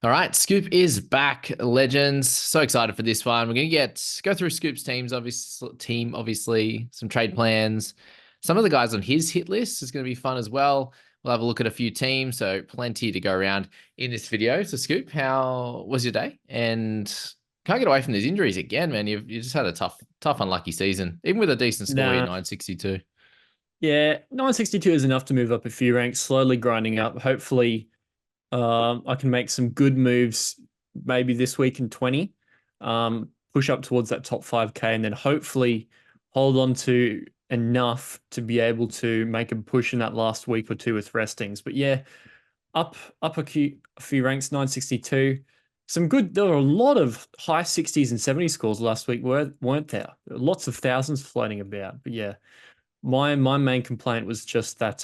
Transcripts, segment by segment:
All right, Scoop is back, legends. So excited for this one. We're gonna go through Scoop's obviously, some trade plans. Some of the guys on his hit list is gonna be fun as well. We'll have a look at a few teams, so plenty to go around in this video. So, Scoop, how was your day? And can't get away from these injuries again, man. You just had a tough, unlucky season, even with a decent score in Nah, 962. yeah, 962 is enough to move up a few ranks, slowly grinding up. Hopefully, I can make some good moves maybe this week in 20, push up towards that top 5K, and then hopefully hold on to enough to be able to make a push in that last week or two with restings. But yeah, up a few ranks, 962. Some good, there were a lot of high 60s and 70 scores last week, weren't there? Lots of thousands floating about. But yeah. My main complaint was just that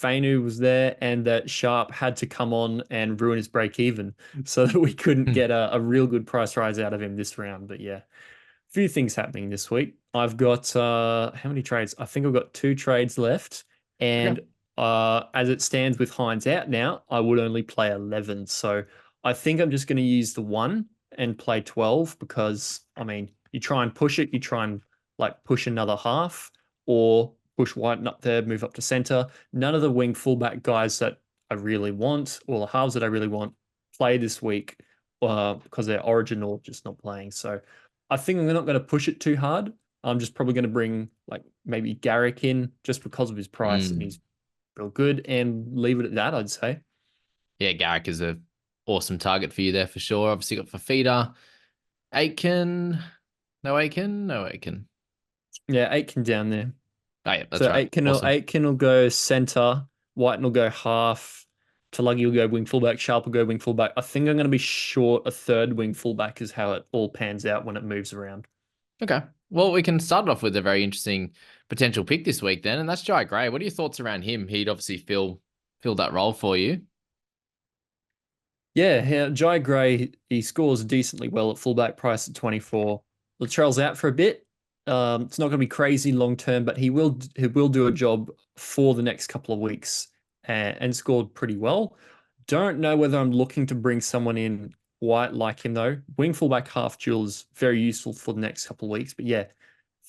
Fainu was there and that Sharp had to come on and ruin his break even so that we couldn't get a real good price rise out of him this round. But yeah, a few things happening this week. I've got how many trades? I think I've got two trades left. Okay. And as it stands with Hines out now, I would only play 11. So I think I'm just going to use the one and play 12 because I mean, you try and push it, you try and like push another half or push White up there, move up to center. None of the wing fullback guys that I really want, or the halves that I really want, play this week because they're origin or just not playing. So I think I'm not going to push it too hard. I'm just probably going to bring like maybe Garrick in just because of his price and Mm. he's real good and leave it at that, I'd say. Yeah, Garrick is a awesome target for you there for sure. Obviously got Fafita. Aitken. No Aiken? No Aiken. Yeah, Aitken down there. Oh, yeah, that's So right. Awesome. Aitken will go center, Whiten will go half, Tulagi will go wing fullback, Sharp will go wing fullback. I think I'm going to be short a third wing fullback is how it all pans out when it moves around. Okay. Well, we can start off with a very interesting potential pick this week then, and that's Jai Gray. What are your thoughts around him? He'd obviously fill that role for you. Yeah, Jai Gray, he scores decently well at fullback price at 24. Latrell's out for a bit. It's not going to be crazy long term, but he will do a job for the next couple of weeks and scored pretty well. Don't know whether I'm looking to bring someone in quite like him though. Wing fullback half dual is very useful for the next couple of weeks, but yeah,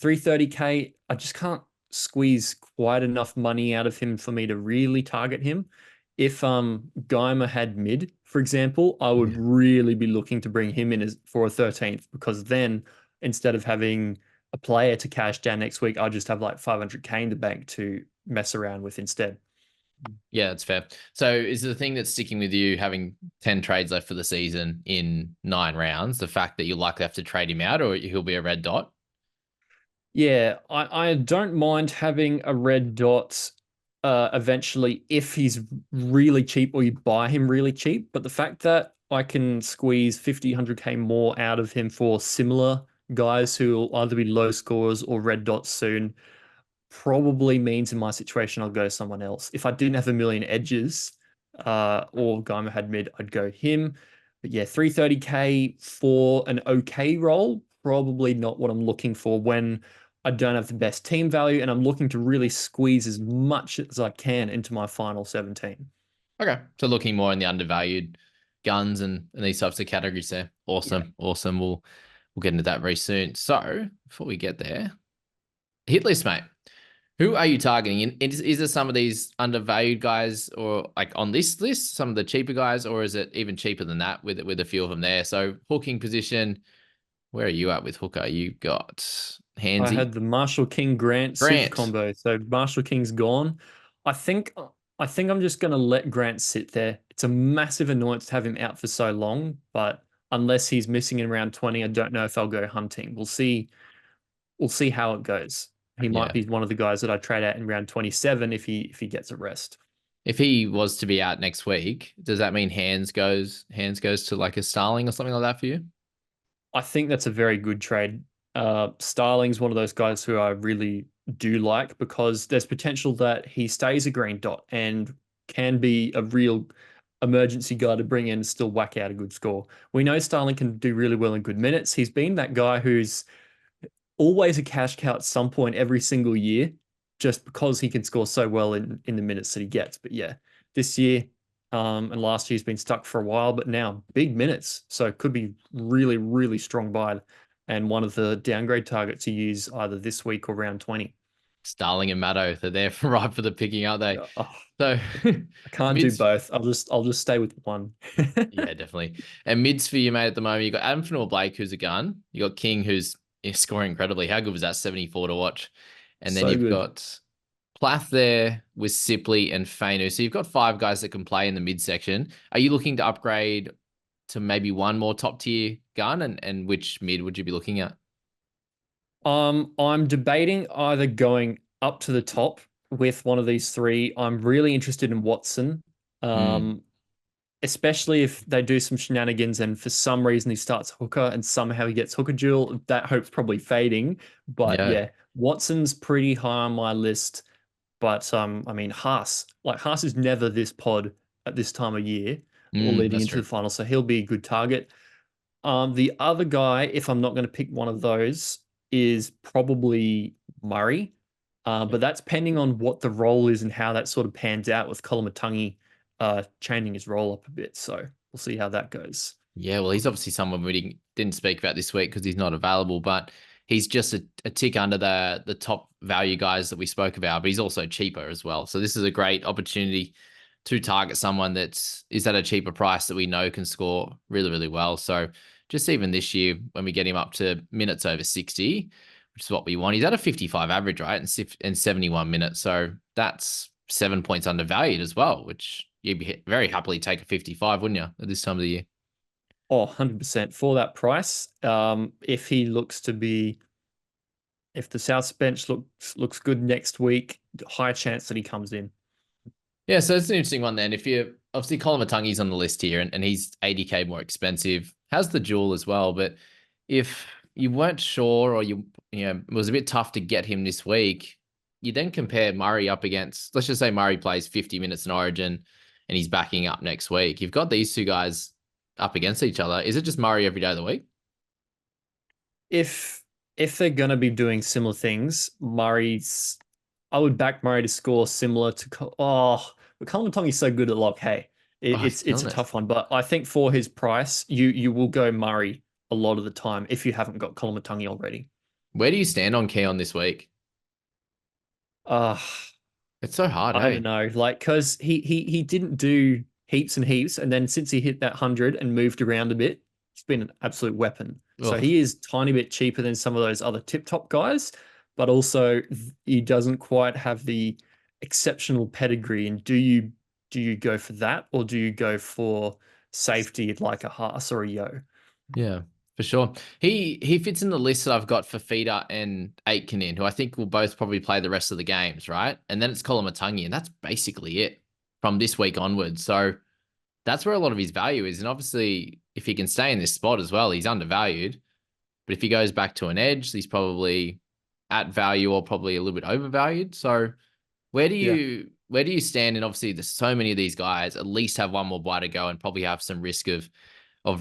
330k. I just can't squeeze quite enough money out of him for me to really target him. If Geimer had mid, for example, I would Yeah. really be looking to bring him in as for a 13th because then instead of having a player to cash down next week, I'll just have like 500k in the bank to mess around with instead. Yeah, that's fair. So is the thing that's sticking with you having 10 trades left for the season in 9 rounds, the fact that you'll likely have to trade him out or he'll be a red dot? Yeah, I don't mind having a red dot eventually if he's really cheap or you buy him really cheap. But the fact that I can squeeze 50, 100k more out of him for similar guys who will either be low scores or red dots soon probably means in my situation I'll go someone else. If I didn't have a million edges or Geimer had mid, I'd go him. But yeah, 330k for an okay role, probably not what I'm looking for when I don't have the best team value and I'm looking to really squeeze as much as I can into my final 17. Okay. So looking more in the undervalued guns and these types of categories there. Yeah. Awesome. Awesome. We'll get into that very soon. So before we get there, hit list, mate. Who are you targeting? Is there some of these undervalued guys, or like on this list, some of the cheaper guys, or is it even cheaper than that with a few of them there? So hooking position, where are you at with hooker? You got I Handsy, had the Marshall King Grant super Grant. combo. So Marshall King's gone. I think I think I'm just gonna let Grant sit there. It's a massive annoyance to have him out for so long, but unless he's missing in round 20, I don't know if I'll go hunting. We'll see. We'll see how it goes. He might Yeah. be one of the guys that I trade out in round 27 if he gets a rest. If he was to be out next week, does that mean hands goes to like a Starling or something like that for you? I think that's a very good trade. Starling's one of those guys who I really do like because there's potential that he stays a green dot and can be a real emergency guy to bring in and still whack out a good score. We know Starling can do really well in good minutes. He's been that guy who's always a cash cow at some point every single year, just because he can score so well in the minutes that he gets. But yeah, this year And last year's been stuck for a while, but now big minutes. So it could be really, really strong buy and one of the downgrade targets to use either this week or round 20. Starling and Maddo, they're there for right for the picking, aren't they? Oh, So I can't do mids, both. I'll just stay with one. yeah, definitely. And mids for you, mate, at the moment, you got Adam Fanua Blake, who's a gun. You got King, who's scoring incredibly. How good was that? 74 to watch. And then So you've good. got Plath there with Sipley and Fainu. So you've got five guys that can play in the mid section. Are you looking to upgrade to maybe one more top tier gun? And which mid would you be looking at? I'm debating either going up to the top with one of these three. I'm really interested in Watson. Hmm. Um, Especially if they do some shenanigans and for some reason he starts hooker and somehow he gets hooker duel. That hope's probably fading. But Yeah. yeah, Watson's pretty high on my list. But I mean Haas is never this pod at this time of year or leading That's into the true. final, so he'll be a good target. The other guy, if I'm not going to pick one of those, is probably Murray. Yeah. But that's pending on what the role is and how that sort of pans out with Colin Matangi changing his role up a bit. So we'll see how that goes. Yeah, well, he's obviously someone we didn't speak about this week because he's not available, but he's just a tick under the top value guys that we spoke about, but he's also cheaper as well. So this is a great opportunity to target someone that's is at a cheaper price that we know can score really, really well. So just even this year, when we get him up to minutes over 60, which is what we want, he's at a 55 average, right? And 71 minutes. So that's 7 points undervalued as well, which you'd be very happily take a 55, wouldn't you, at this time of the year? Oh, 100% for that price. If he looks to be, if the South bench looks good next week, high chance that he comes in. Yeah, so it's an interesting one then. If you obviously Colin Matangi's on the list here and he's 80K more expensive, has the duel as well. But if you weren't sure or it was a bit tough to get him this week, you then compare Murray up against, let's just say Murray plays 50 minutes in Origin and he's backing up next week. You've got these two guys up against each other. Is it just Murray every day of the week? If if they're gonna be doing similar things, I would back Murray to score similar to but Colin Tongi's so good at lock. Hey, Oh, he's it's killing a it. tough one, but I think for his price, you will go Murray a lot of the time if you haven't got Colin Tongi already. Where do you stand on Keon this week? Uh It's so hard, I don't hey? know, like because he didn't do heaps and heaps, and then since he hit that 100 and moved around a bit, he's been an absolute weapon. So Ugh. he is tiny bit cheaper than some of those other tip top guys, but also he doesn't quite have the exceptional pedigree. And do you go for that or do you go for safety like a Haas or a Yo? Yeah, for sure. He fits in the list that I've got for Feeder and Aitken, who I think will both probably play the rest of the games, right? And then it's Colin Matangi, and that's basically it from this week onwards. So that's where a lot of his value is. And obviously, if he can stay in this spot as well, he's undervalued. But if he goes back to an edge, he's probably at value or probably a little bit overvalued. So Yeah. where do you stand? And obviously, there's so many of these guys. At least have one more bye to go, and probably have some risk of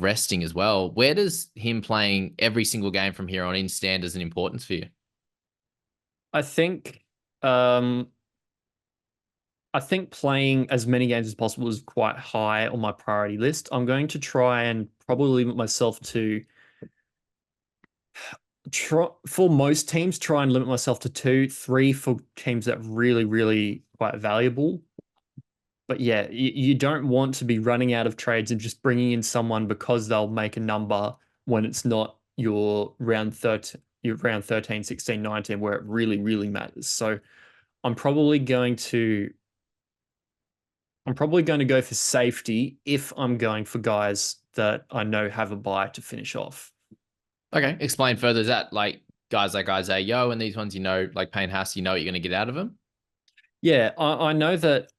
resting as well. Where does him playing every single game from here on in stand as an importance for you? I think um I think playing as many games as possible is quite high on my priority list. I'm going to try and probably limit myself to for most teams, try and limit myself to two, three for teams that really, really quite valuable. But yeah, you don't want to be running out of trades and just bringing in someone because they'll make a number when it's not your round 13, 16, 19, where it really, really matters. So I'm probably going to I'm probably going to go for safety if I'm going for guys that I know have a buy to finish off. Okay, explain further. Is that like guys like Isaiah Yo and these ones, like Payne Haas, you know what you're going to get out of them? Yeah, I know that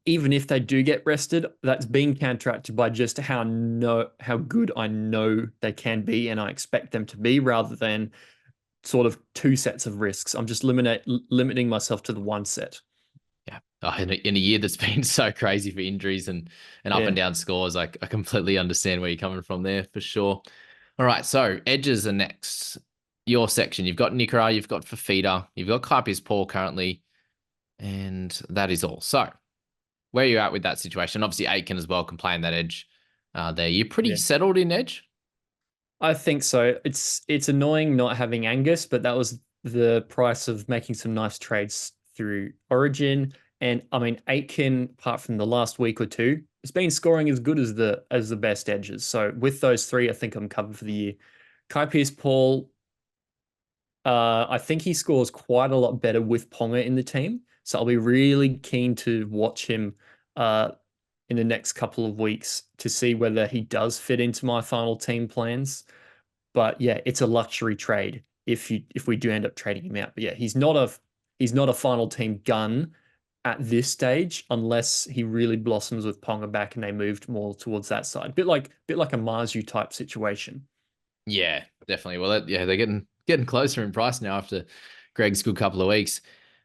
even if they do get rested, that's being counteracted by just how good I know they can be and I expect them to be rather than sort of two sets of risks. I'm just limiting myself to the one set. Yeah. Oh, in a year that's been so crazy for injuries and up and Yeah. down scores, I completely understand where you're coming from there for sure. All right, so edges are next. Your section. You've got Nikora, you've got Fafita, you've got Kaipi's Paul currently, and that is all. So where are you at with that situation? Obviously, Aiken as well can play in that edge there. You're pretty Yeah. settled in edge? I think so. It's annoying not having Angus, but that was the price of making some nice trades through Origin. And I mean, Aitken, apart from the last week or two, has been scoring as good as the best edges. So with those three, I think I'm covered for the year. Kai Pearce Paul, I think he scores quite a lot better with Ponga in the team. So I'll be really keen to watch him uh, in the next couple of weeks to see whether he does fit into my final team plans. But yeah, it's a luxury trade if we do end up trading him out. But yeah, he's not a final team gun at this stage unless he really blossoms with Ponga back and they moved more towards that side. Bit like a Marzu type situation. Yeah, definitely. Well, yeah, they're getting closer in price now after Greg's good couple of weeks.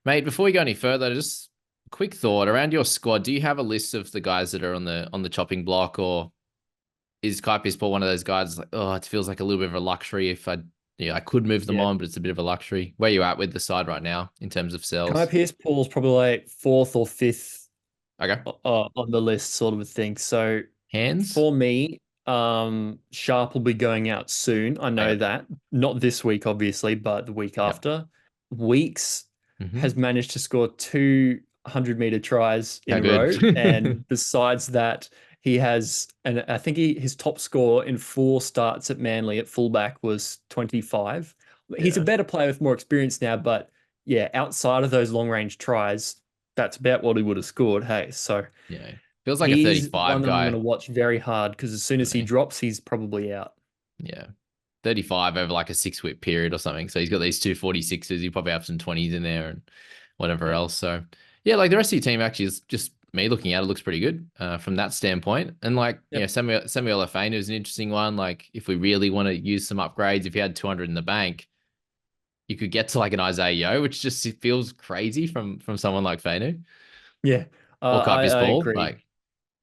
Mate, before we go any further, just a quick thought around your squad. Do you have a list of the guys that are on the chopping block, or is Kai Paul one of those guys like, oh, it feels like a little bit of a luxury if I could move them Yeah. on, but it's a bit of a luxury. Where you at with the side right now in terms of Kai sales? Pierce Paul's probably like fourth or fifth Okay. on the list, sort of a thing. So Hands? for me, Sharp will be going out soon. I know Okay. that. Not this week, obviously, but the week Yep. after. Weeks Mm-hmm. has managed to score 200-meter tries in How a good? row. And besides that, he has, and I think his top score in 4 starts at Manly at fullback was 25. He's a Yeah. better player with more experience now, but yeah, outside of those long range tries, that's about what he would have scored. Hey, so Yeah. Feels like a he's 35 one that I'm going guy to watch very hard because as soon for as he me. drops, he's probably out. Yeah. 35 over like a 6 week period or something. So he's got these two 46s. You probably have some 20s in there and whatever Yeah. else. So yeah, like the rest of your team actually is just me looking at it looks pretty good from that standpoint. And like, Yep. Samuel Afeanu is an interesting one. Like if we really want to use some upgrades, if you had 200 in the bank, you could get to like an Isaiah Yo, which just feels crazy from someone like Fainu Yeah. or Kuipers I Ball. agree. Like,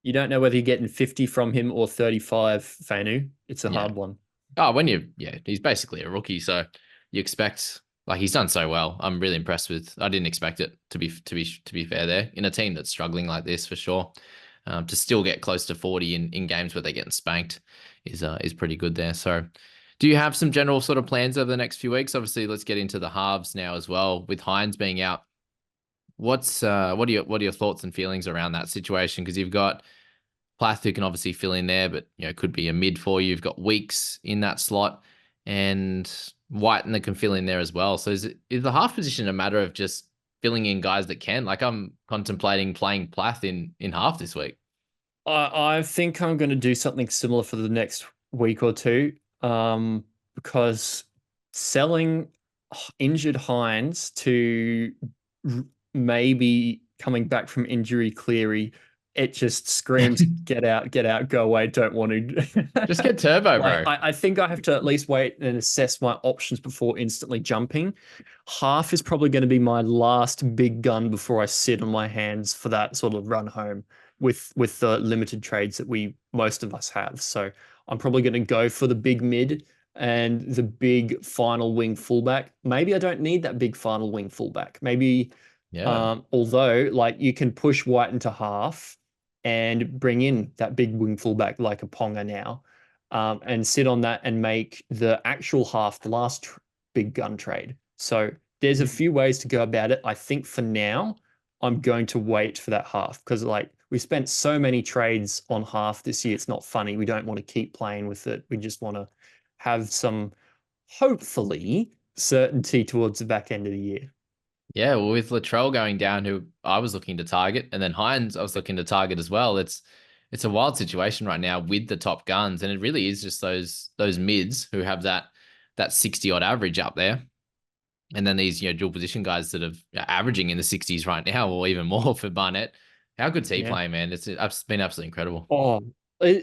You don't know whether you're getting 50 from him or 35, Fanu. It's a yeah. hard one. Oh, yeah, he's basically a rookie, so you expect like he's done so well. I'm really impressed with. I didn't expect it to be fair there in a team that's struggling like this for sure. To still get close to 40 in games where they're getting spanked is pretty good there. So, do you have some general sort of plans over the next few weeks? Obviously, let's get into the halves now as well. With Hines being out, what are your thoughts and feelings around that situation? Because you've got Plath who can obviously fill in there, but could be a mid for you. You've got Weeks in that slot and Whiten that can fill in there as well. So is the half position a matter of just filling in guys that can? Like I'm contemplating playing Plath in half this week. I think I'm going to do something similar for the next week or two, because selling injured Hines to r- maybe coming back from injury Cleary, it just screams, get out, go away, don't want Just to. get Turbo, Like, bro. I think I have to at least wait and assess my options before instantly jumping. Half is probably going to be my last big gun before I sit on my hands for that sort of run home with the limited trades that we most of us have. So I'm probably going to go for the big mid and the big final wing fullback. Maybe I don't need that big final wing fullback. Maybe, Yeah. although like you can push White into half and bring in that big wing fullback like a Ponga now, and sit on that and make the actual half the last big gun trade. So there's a few ways to go about it. I think for now, I'm going to wait for that half because like we spent so many trades on half this year. It's not funny. We don't want to keep playing with it. We just want to have some, hopefully, certainty towards the back end of the year. Yeah, well, with Latrell going down, who I was looking to target, and then Hines, I was looking to target as well. It's a wild situation right now with the top guns, and it really is just those mids who have that 60 odd average up there, and then these dual position guys that are averaging in the 60s right now, or even more for Barnett. How good's he Yeah. playing, man? It's been absolutely incredible. Oh,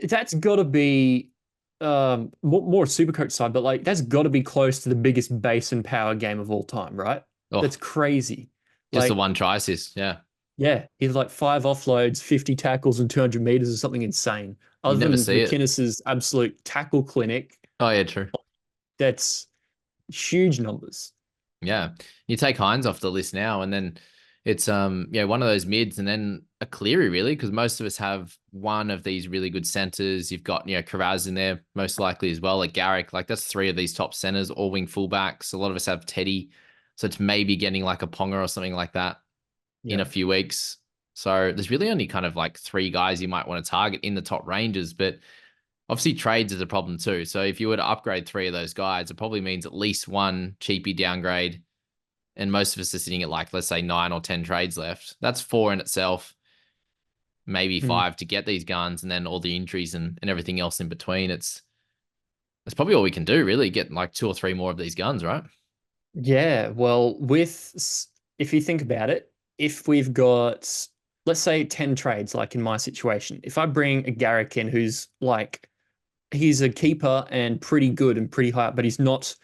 that's got to be more super coach side, but like that's got to be close to the biggest base and power game of all time, right? Oh, That's crazy. just the Like, one try assist. Yeah, yeah, he's like 5 offloads, 50 tackles, and 200 meters or something insane. you Other never than see it. McInnes's absolute tackle clinic, Oh yeah, true. that's huge numbers. Yeah. You take Hines off the list now, and then it's one of those mids, and then a Cleary really, because most of us have one of these really good centers. You've got, Karaz in there most likely as well, like Garrick. Like that's three of these top centers, all wing fullbacks. A lot of us have Teddy, so it's maybe getting like a Ponga or something like that in Yeah. a few weeks. So there's really only kind of like three guys you might want to target in the top ranges, but obviously trades is a problem too. So if you were to upgrade three of those guys, it probably means at least one cheapy downgrade. And most of us are sitting at like, let's say 9 or 10 trades left. That's four in itself, maybe Mm. five to get these guns, and then all the injuries and everything else in between. That's probably all we can do, really. Get like two or three more of these guns, right? Yeah, well, if you think about it, if we've got, let's say, 10 trades, like in my situation, if I bring a Garrick in who's like, he's a keeper and pretty good and pretty high, but he's not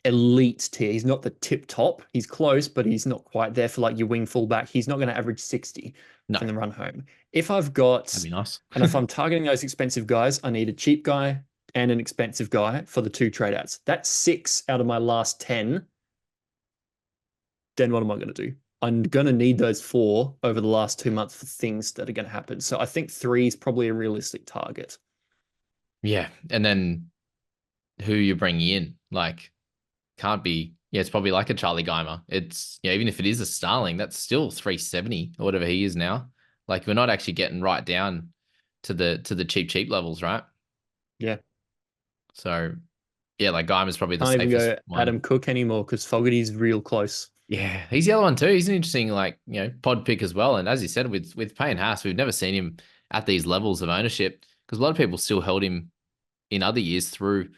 elite tier. He's not the tip top. He's close, but he's not quite there for like your wing fullback. He's not going to average 60 No, from the run home. If I've got, that'd be nice. and if I'm targeting those expensive guys, I need a cheap guy and an expensive guy for the two trade outs. That's six out of my last 10. Then what am I going to do? I'm going to need those four over the last 2 months for things that are going to happen. So I think three is probably a realistic target. Yeah. And then who you bring in, like, can't be, yeah, it's probably like a Charlie Geimer. It's, yeah, even if it is a Starling, that's still 370 or whatever he is now. Like, we're not actually getting right down to the cheap levels, right? Yeah. So yeah, like Geimer's probably the Can't even safest go one. Adam Cook anymore because Fogarty's real close. Yeah, he's the other one too. He's an interesting, like, pod pick as well. And as you said, with Payne Haas, we've never seen him at these levels of ownership because a lot of people still held him in other years through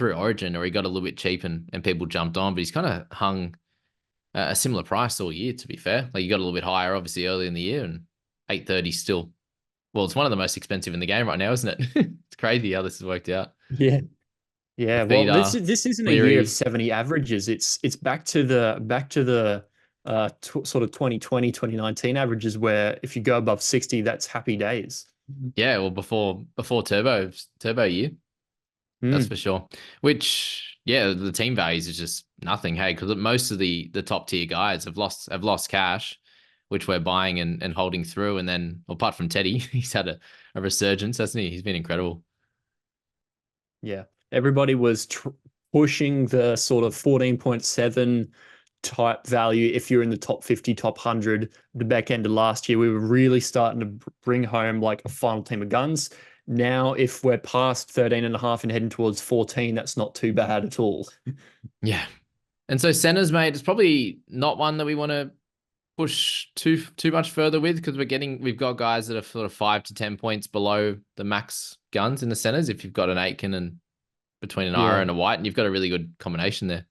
Origin, or he got a little bit cheap and people jumped on. But he's kind of hung a similar price all year. To be fair, like you got a little bit higher, obviously early in the year, and 830 still. Well, it's one of the most expensive in the game right now, isn't it? It's crazy how this has worked out. Yeah. Yeah, well, this Fafita, this isn't a year of Cleary, 70 averages. It's back to the sort of 2020 2019 averages where if you go above 60, that's happy days. yeah. Well, before turbo year. That's Mm, for sure. Which, yeah, the team values is just nothing. Hey, because most of the top tier guys have lost cash, which we're buying and holding through. And then, well, apart from Teddy, he's had a resurgence, hasn't he? He's been incredible. yeah. Everybody was pushing the sort of 14.7 type value if you're in the top 50, top 100. The back end of last year, we were really starting to bring home like a final team of guns. Now, if we're past 13 and a half and heading towards 14, that's not too bad at all. Yeah. And so centers, mate, it's probably not one that we want to push too much further with because we've got guys that are sort of 5 to 10 points below the max guns in the centers. If you've got an Aitken and between an Ira Yeah. and a White, and you've got a really good combination there.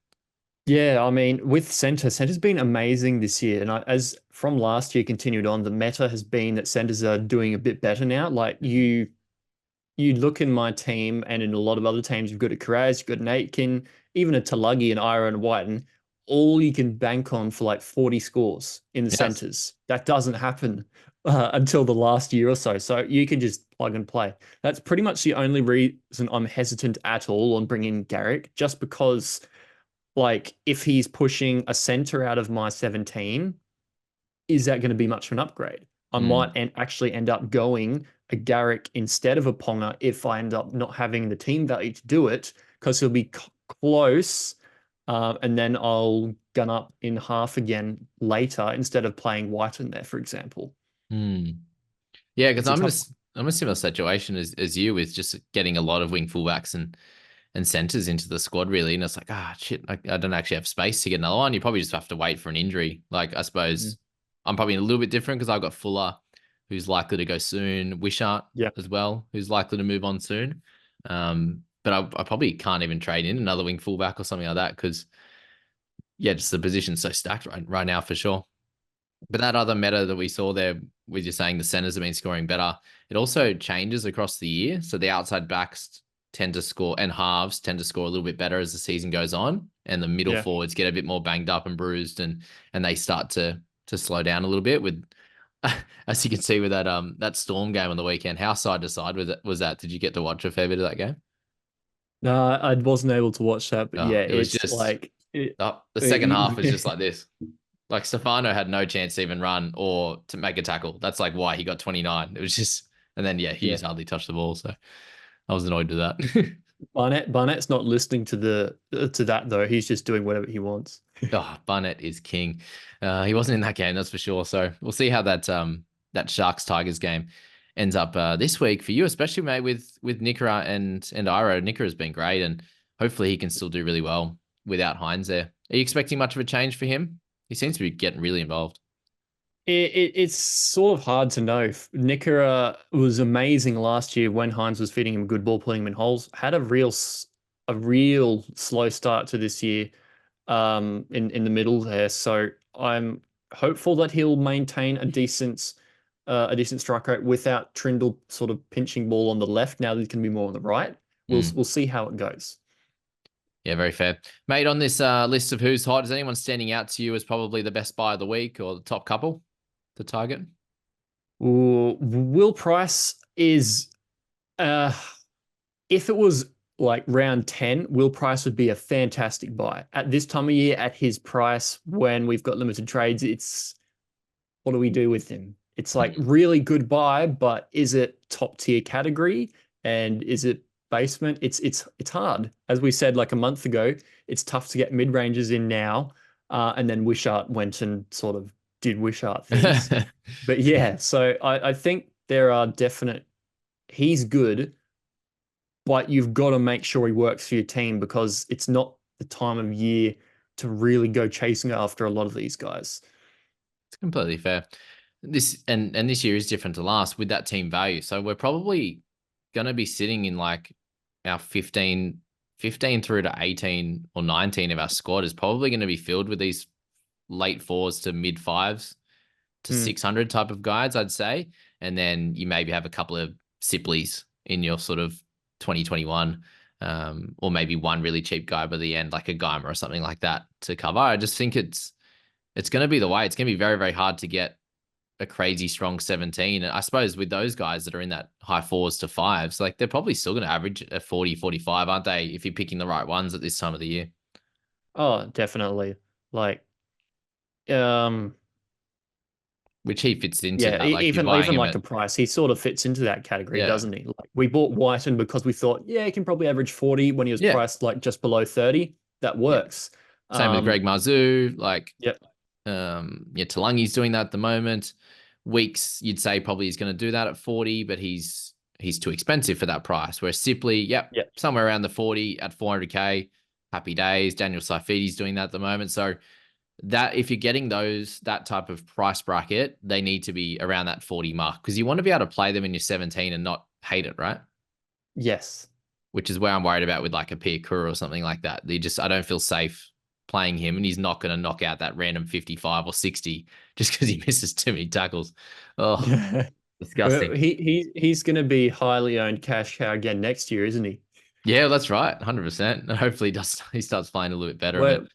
Yeah, I mean, with center's been amazing this year. And as from last year continued on, the meta has been that centers are doing a bit better now. Like you look in my team and in a lot of other teams, you've got a Karaz, you've got an Aitken, even a Talagi, and Ira and White, and all you can bank on for like 40 scores in the Yes. centers. That doesn't happen until the last year or so. So you can just plug and play. That's pretty much the only reason I'm hesitant at all on bringing Garrick, just because, like, if he's pushing a center out of my 17, is that going to be much of an upgrade? I might Mm. actually end up going a Garrick instead of a Ponga if I end up not having the team value to do it because he'll be close. And then I'll gun up in half again later instead of playing White in there, for example. Mm. Yeah, because It's a I'm in a, tough s- I'm in a similar situation as you with just getting a lot of wing fullbacks and centers into the squad really, and it's like shit, I don't actually have space to get another one. You probably just have to wait for an injury. Like I one. suppose I'm probably a little bit different because I've got Fuller, who's likely to go soon, Wishart Yeah. as well, who's likely to move on soon. But I probably can't even trade in another wing fullback or something like that because yeah, just the position's so stacked right now for sure. But that other meta that we saw there, with you saying the centers have been scoring better, it also changes across the year. So the outside backs tend to score and halves tend to score a little bit better as the season goes on, and the middle Yeah. forwards get a bit more banged up and bruised, and they start to slow down a little bit. With as you can see with that Storm game on the weekend, how side to side was that? Did you get to watch a fair bit of that game? No, I wasn't able to watch that, but Oh, yeah, it was it's just like it, the second half was just like this. Like Stefano had no chance to even run or to make a tackle. That's like why he got 29. It was just, and then yeah, Yeah. Hughes hardly touched the ball. So I was annoyed with that. Barnett's not listening to the to that though. He's just doing whatever he wants. Oh, Barnett is king. He wasn't in that game, that's for sure. So we'll see how that Sharks Tigers game ends up this week for you, especially mate with Nikora and Iro. Nikора's been great, and hopefully he can still do really well without Hines there. Are you expecting much of a change for him? He seems to be getting really involved. It's sort of hard to know. Nickera was amazing last year when Hines was feeding him good ball, putting him in holes. Had a real slow start to this year, in the middle there. So I'm hopeful that he'll maintain a decent strike rate without Trindle sort of pinching ball on the left. Now that he can be more on the right. Mm. We'll see how it goes. Yeah, very fair. Mate, on this list of who's hot, is anyone standing out to you as probably the best buy of the week or the top couple to target? Ooh, Will Price is uh if it was like round 10, Will Price would be a fantastic buy. At this time of year, at his price, when we've got limited trades, it's what do we do with him? It's like Mm. really good buy, but is it top tier category? And is it basement? It's hard. As we said like a month ago, it's tough to get mid ranges in now. And then Wishart went and sort of did Wishart things. But yeah, so I think there are definite he's good, but you've got to make sure he works for your team because it's not the time of year to really go chasing after a lot of these guys. It's completely fair. This this year is different to last with that team value. So we're probably gonna be sitting in like our 15 through to 18 or 19 of our squad is probably going to be filled with these late fours to mid fives to Mm, 600 type of guides, I'd say. And then you maybe have a couple of Sipleys in your sort of 2021, or maybe one really cheap guy by the end, like a Geimer or something like that to cover. I just think it's going to be the way. It's going to be very, very hard to get a crazy strong 17. And I suppose with those guys that are in that high fours to fives, like they're probably still going to average a 40, 45, aren't they? If you're picking the right ones at this time of the year, oh, definitely. Like, um, which he fits into yeah, that. Like you're buying even him like at, a price, he sort of fits into that category, yeah, doesn't he? Like we bought Whiten because we thought, yeah, he can probably average 40 when he was yeah, priced like just below 30. That yeah. works. Same with Um, Greg Marzou. Like, yep, yeah, Talangi's doing that at the moment. Weeks, you'd say probably he's going to do that at 40, but he's too expensive for that price. Whereas Sipley, yep, yep. somewhere around the 40 at 400k. Happy days. Daniel Saifidi's doing that at the moment. So that if you're getting that type of price bracket, they need to be around that 40 mark because you want to be able to play them in your 17 and not hate it, right? Yes. Which is where I'm worried about with like a Pia Kura or something like that. I don't feel safe playing him, and he's not going to knock out that random 55 or 60 just because he misses too many tackles. Oh, Well, disgusting. he's going to be highly owned cash cow again next year, isn't he? Yeah, that's right, 100%. Hopefully, he starts playing a little bit better. But Work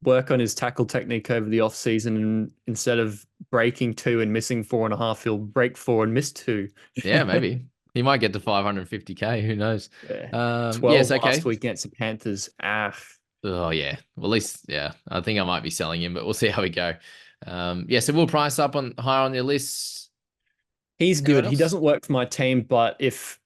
work on his tackle technique over the off season, and instead of breaking two and missing 4.5, he'll break four and miss two. yeah, maybe he might get to 550k. Who knows? Yeah. Yes, 12 last okay. week against the Panthers. Ah, Oh yeah. Well, at least yeah. I think I might be selling him, but we'll see how we go. Yeah. So we'll price up on higher on your list. he's Anyone good. He else? doesn't work for my team, but if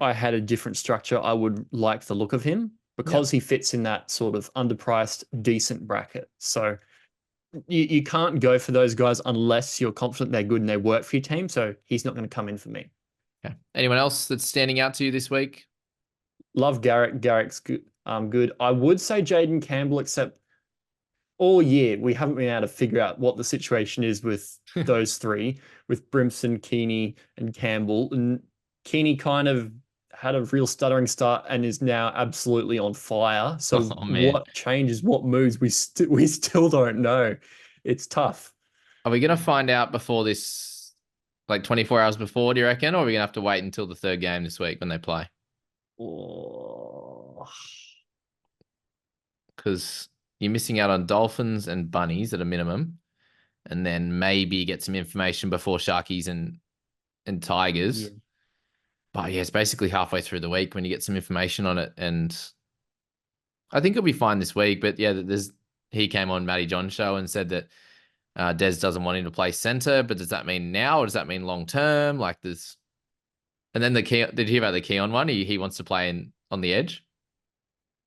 I had a different structure, I would like the look of him Yep. because he fits in that sort of underpriced, decent bracket. So you can't go for those guys unless you're confident they're good and they work for your team. So he's not going to come in for me. Okay. Anyone else that's standing out to you this week? Love Garrick. Garrick's good. Good. I would say Jaden Campbell, except all year we haven't been able to figure out what the situation is with those three, with Brimson, Keeney, and Campbell. And Keeney kind of had a real stuttering start and is now absolutely on fire. So Oh man. what changes, what moves, we still don't know. It's tough. Are we gonna find out before this, like 24 hours before, do you reckon? Or are we gonna have to wait until the third game this week when they play? Oh. Because you're missing out on Dolphins and Bunnies at a minimum. And then maybe get some information before Sharkies and Yeah. Tigers. But yeah, it's basically halfway through the week when you get some information on it. And I think it'll be fine this week. But yeah, he came on Matty John's show and said that Des doesn't want him to play center, but does that mean now or does that mean long term? Like there's, and then the key. Did you hear about the Keon one? He wants to play in on the edge.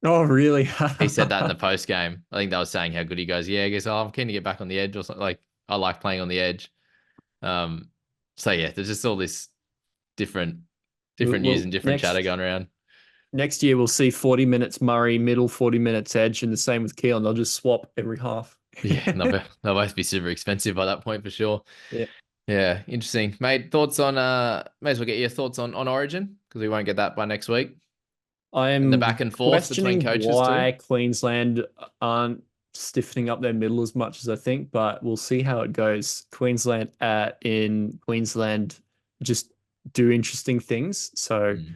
Oh, really? He said that in the post game. I think they were saying how good he goes. Yeah, I guess I'm keen to get back on the edge or something. Like I like playing on the edge. Um, so yeah, there's just all this different news Well, and different chatter next going around. next year we'll see 40 minutes Murray, middle 40 minutes Edge, and the same with Keon. They'll just swap every half. Yeah, they'll both be super expensive by that point for sure. Yeah. Yeah, interesting. Mate, thoughts on may as well get your thoughts on Origin, because we won't get that by next week. I And the am back and forth between questioning coaches too. why Queensland aren't stiffening up their middle as much as I think, but we'll see how it goes. In Queensland just do interesting things. So Mm.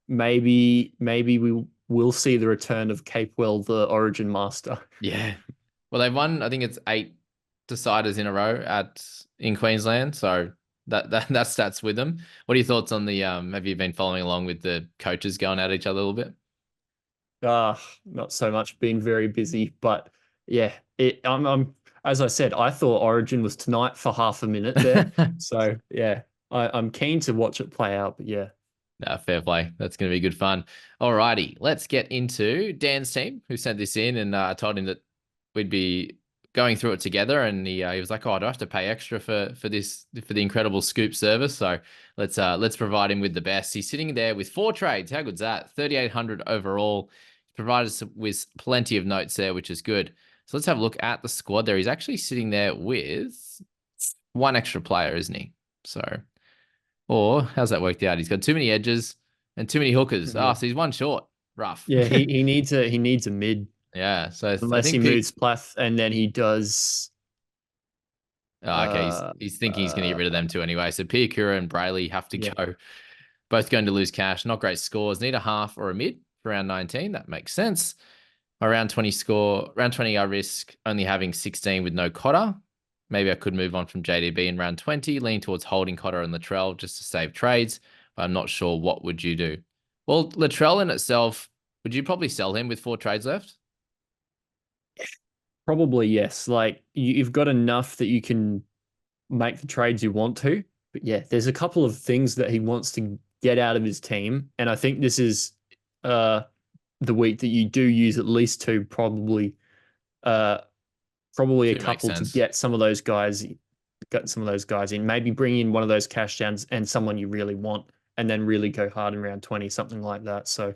maybe we will see the return of Capewell, the Origin master. Yeah. Well, they've won, I think it's 8 deciders in a row in Queensland. So that stats with them. What are your thoughts on the have you been following along with the coaches going at each other a little bit? Not so much, been very busy, but yeah, I'm as I said, I thought Origin was tonight for half a minute there. So yeah, I'm keen to watch it play out, but yeah. No, fair play. That's going to be good fun. Alrighty, let's get into Dan's team, who sent this in, and I told him that we'd be going through it together, and he was like, "Oh, do I have to pay extra for the incredible scoop service?" So let's provide him with the best. He's sitting there with 4 trades. How good's that? 3,800 overall. Provided us with plenty of notes there, which is good. So let's have a look at the squad there. He's actually sitting there with 1 extra player, isn't he? So. Or how's that worked out? He's got too many edges and too many hookers. Yeah. Oh, so he's 1 short. Rough. Yeah, he needs a mid Yeah. So I unless he think moves Plath and then he does oh, okay. uh He's thinking he's going to get uh rid of them too anyway. So Piakura and Brayley have to yeah. go. Both going to lose cash. Not great scores. Need a half or a mid for round 19. That makes sense. Around 20 score, round 20 I risk only having 16 with no Cotter. Maybe I could move on from JDB in round 20, lean towards holding Cotter and Latrell just to save trades, but I'm not sure what would you do. Well, Latrell in itself, would you probably sell him with 4 trades left? Probably yes. Like you've got enough that you can make the trades you want to. But yeah, there's a couple of things that he wants to get out of his team. And I think this is uh the week that you do use at least 2, uh probably a Should make couple to sense. get some of those guys in. Maybe bring in one of those cash downs and someone you really want, and then really go hard in round 20, something like that. So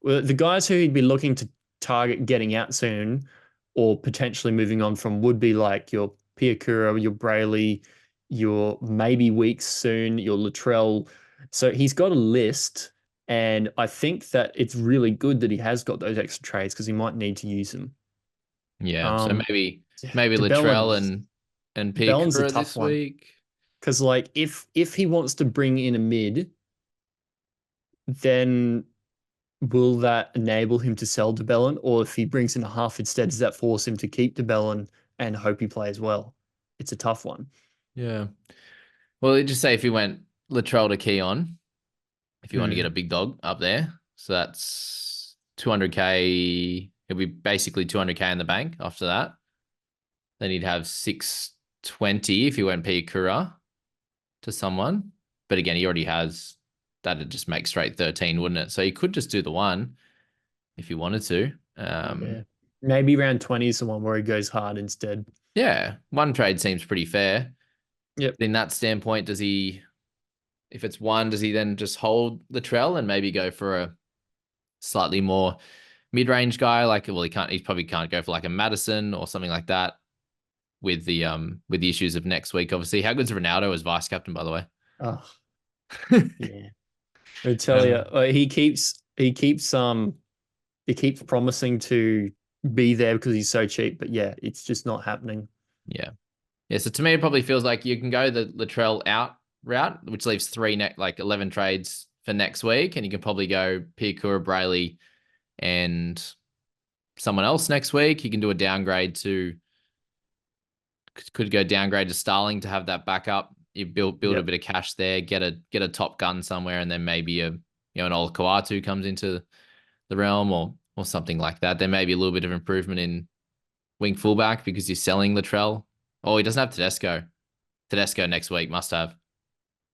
the guys who he'd be looking to target getting out soon or potentially moving on from would be like your Piakura, your Brayley, your maybe Weeks soon, your Latrell. So he's got a list, and I think that it's really good that he has got those extra trades because he might need to use them. Yeah. So Um, maybe Latrell DeBellin's and DeBellin's a Piakura tough this one week. because like if he wants to bring in a mid, then will that enable him to sell DeBellin? Or if he brings in a half instead, does that force him to keep DeBellin and hope he plays well? It's a tough one. Yeah. Well, just say if you went Latrell to Keon, if you want to get a Hmm. big dog up there. So that's 200K. It'll be basically 200K in the bank after that. Then you'd have 620 if you went Piakura to someone. But again, he already has that'd just make straight 13, wouldn't it? So you could just do the one if you wanted to. Yeah. Maybe round 20 is the one where he goes hard instead. Yeah, one trade seems pretty fair. Yep. In that standpoint, if it's one, does he then just hold the trail and maybe go for a slightly more mid-range guy? Like, well, he probably can't go for like a Madison or something like that with the issues of next week. Obviously, how good's Ronaldo as vice captain, by the way? Oh, yeah. I tell you, Uh, he keeps promising to be there because he's so cheap, but yeah, it's just not happening. yeah. Yeah, so to me, it probably feels like you can go the Latrell out route, which leaves 11 trades for next week, and you can probably go Piakura, Brayley, and someone else next week. You can do a downgrade could go downgrade to Starling to have that backup. You build a Yep. bit of cash there, get a top gun somewhere, and then maybe an old Kawatu comes into the realm or something like that. There may be a little bit of improvement in wing fullback because you're selling Latrell. Oh, he doesn't have Tedesco. Tedesco next week must have,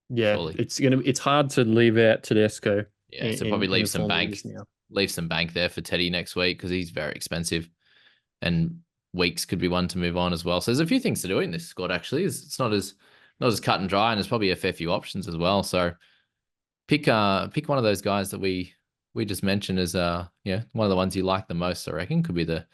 Yeah, surely. it's hard to leave out Tedesco Yeah, so probably in the form that he is now. leave some bank there for Teddy next week because he's very expensive, and weeks could be one to move on as well. So there's a few things to do in this squad actually. It's not as cut and dry, and there's probably a fair few options as well. So pick one of those guys that we just mentioned as yeah, one of the ones you like the most. I reckon could be the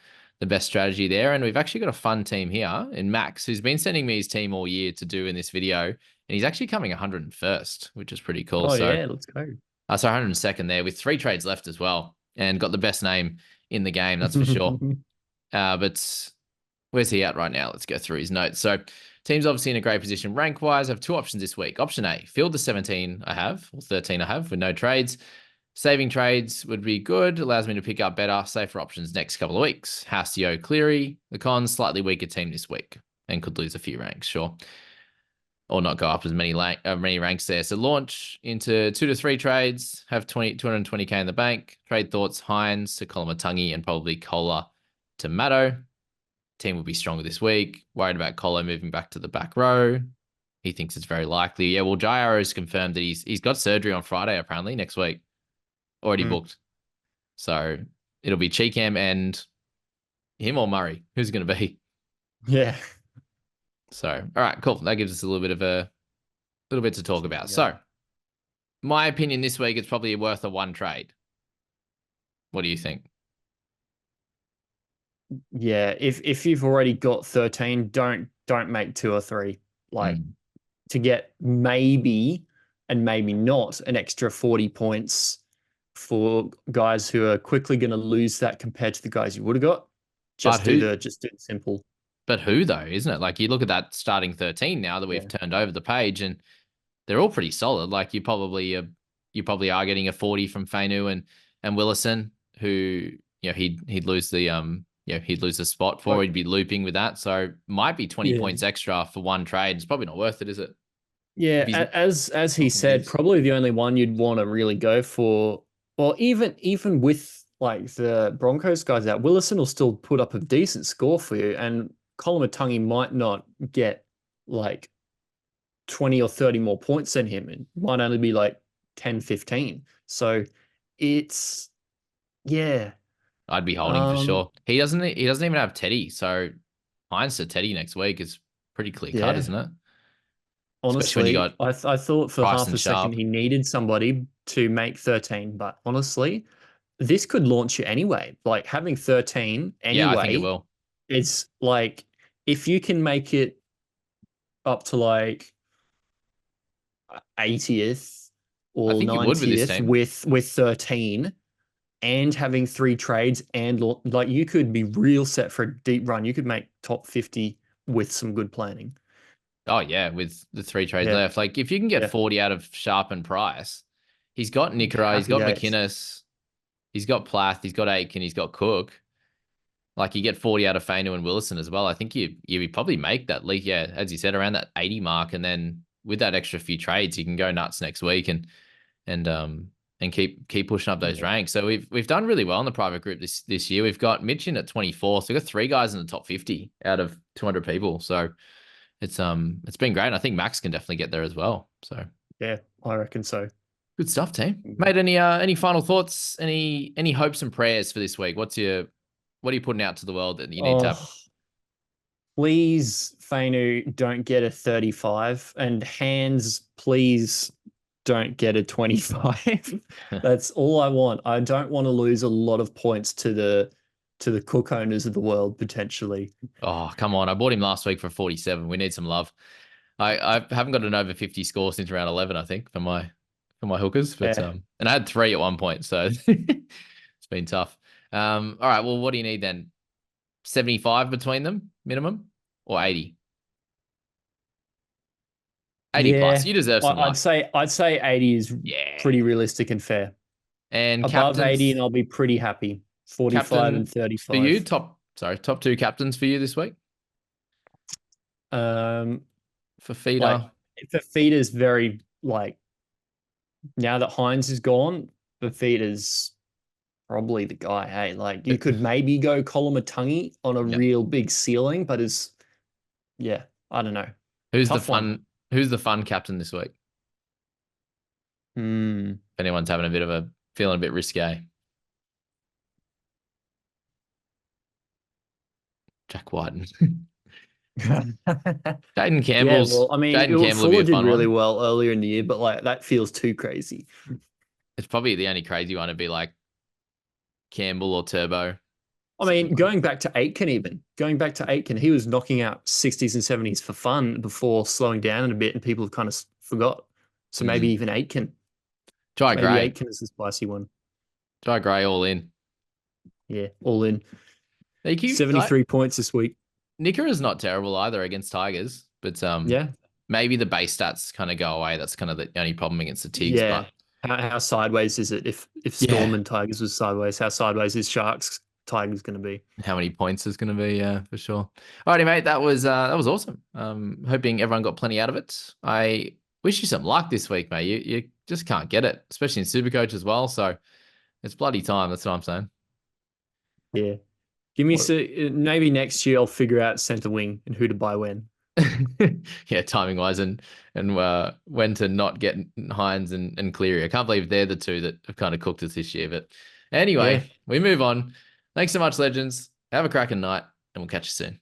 best strategy there. And we've actually got a fun team here in Max, who's been sending me his team all year to do in this video, and he's actually coming 101st, which is pretty cool. Oh So yeah, let's go. so 102nd there with 3 trades left as well, and got the best name in the game, that's for sure. But where's he at right now? Let's go through his notes. So team's obviously in a great position rank wise. I have 2 options this week. Option A, field the 17 I have, or 13 I have with no trades. Saving trades would be good. Allows me to pick up better, safer options next couple of weeks. Hastio, Cleary. The cons, slightly weaker team this week and could lose a few ranks, sure. Or not go up as many ranks there. So launch into 2 to 3 trades, have 220k in the bank. Trade thoughts, Hines to Matangi and probably Kohler to Matto. Team will be stronger this week. Worried about Colo moving back to the back row. He thinks it's very likely. Yeah, well, Jairo has confirmed that he's got surgery on Friday, apparently, next week. Already Mm, booked. So it'll be Cheekham and him or Murray. Who's going to be? yeah. So, all right, cool. That gives us a little bit to talk about. Yeah. So, my opinion this week, it's probably worth a 1 trade. What do you think? Yeah, if you've already got 13, don't make 2 or 3. Like Mm. to get maybe and maybe not an extra 40 points for guys who are quickly going to lose that compared to the guys you would have got. But who? Just do it simple. But who though? Isn't it? Like you look at that starting 13 now that we've Yeah. turned over the page, and they're all pretty solid. Like you probably are getting a 40 from Fainu and Willison, who he'd lose the he'd lose the spot for. Like, He'd be looping with that, so might be 20 yeah. points extra for 1 trade. It's probably not worth it, is it? If Yeah, he's as he not going to said, use. probably the only one you'd want to really go for, or even with like the Broncos guys out, Willison will still put up a decent score for you, and Matangi might not get like 20 or 30 more points than him. It might only be like 10, 15. So it's yeah. I'd be holding for Um sure. He doesn't even have Teddy, so Hines to Teddy next week is pretty clear cut, yeah. isn't it? Especially when you Honestly, got I thought for Price half and a second Sharp. he needed somebody to make 13, but honestly, this could launch you anyway. Like having 13 Yeah, I think it anyway, will. it's like if you can make it up to like 80th I or think you would with this 90th team. with 13 and having 3 trades and like you could be real set for a deep run. You could make top 50 with some good planning. Oh yeah, with the 3 trades Yeah. left. Like if you can get Yeah. 40 out of Sharp and Price, he's got Nicorai, he's Happy got days. McInnes, he's got Plath, he's got Aitken, he's got Cook. Like you get 40 out of Fainu and Willison as well. I think you probably make that leak, yeah, as you said, around that 80 mark, and then with that extra few trades, you can go nuts next week and keep pushing up those Yeah. ranks. So we've done really well in the private group this year. We've got Mitch in at 24, so we've got 3 guys in the top 50 out of 200 people. So it's been great. And I think Max can definitely get there as well. So Yeah, I reckon so. good stuff, team. Mhm. Mate, any final thoughts? Any hopes and prayers for this week? What are you putting out to the world that you need to happen? Oh, please, Fainu, don't get a 35. And Hands, please don't get a 25. That's all I want. I don't want to lose a lot of points to the Cook owners of the world potentially. Oh, come on. I bought him last week for 47. We need some love. I haven't got an over 50 score since round 11, I think, for my hookers, but Yeah. and I had 3 at one point, so it's been tough. All right, well, what do you need then? 75 between them minimum or 80? 80 plus. Yeah. You deserve some luck. I'd say 80 is Yeah. pretty realistic and fair. And Above 80 captains, and I'll be pretty happy. 45 and captain for you, 35. top 2 captains for you this week Um for like feeder. Fafita's very like now that Hines is gone, Fafita's probably the guy. Hey, like you could maybe go Colin Matangi on a Yeah. real big ceiling, but is yeah, I don't know. Who's the Tough one. fun? Who's the fun captain this week? Hmm. If anyone's having a bit of a feeling a bit risque, Jack Whiten. Jaden Yeah, Campbell's well, I mean, Jaden Campbell would be Fuller a did fun really one. well earlier in the year, but like that feels too crazy. It's probably the only crazy one would be like Campbell or Turbo. I mean, going back to Aitken, he was knocking out 60s and 70s for fun before slowing down a bit, and people have kind of forgot. So maybe Mm. even Aitken. Jai Maybe Gray. Aitken is the spicy one. Jai Gray all in. Yeah, all in. They keep like 73 points this week. Nicker is not terrible either against Tigers, but Yeah. maybe the base stats kind of go away. That's kind of the only problem against the Tigs. Yeah. But How sideways is it? If Storm yeah, and Tigers was sideways, how sideways is Sharks Tigers going to be? how many points is going to be? Yeah, for sure. Alrighty, mate. That was awesome. Hoping everyone got plenty out of it. I wish you some luck this week, mate. You just can't get it, especially in Supercoach as well. So it's bloody time. That's what I'm saying. Yeah. Give me What? so maybe next year I'll figure out center wing and who to buy when. Yeah, timing wise and when to not get Hines and Cleary. I can't believe they're the two that have kind of cooked us this year. But Yeah. anyway, we move on. Thanks so much, legends. Have a cracking night, and we'll catch you soon.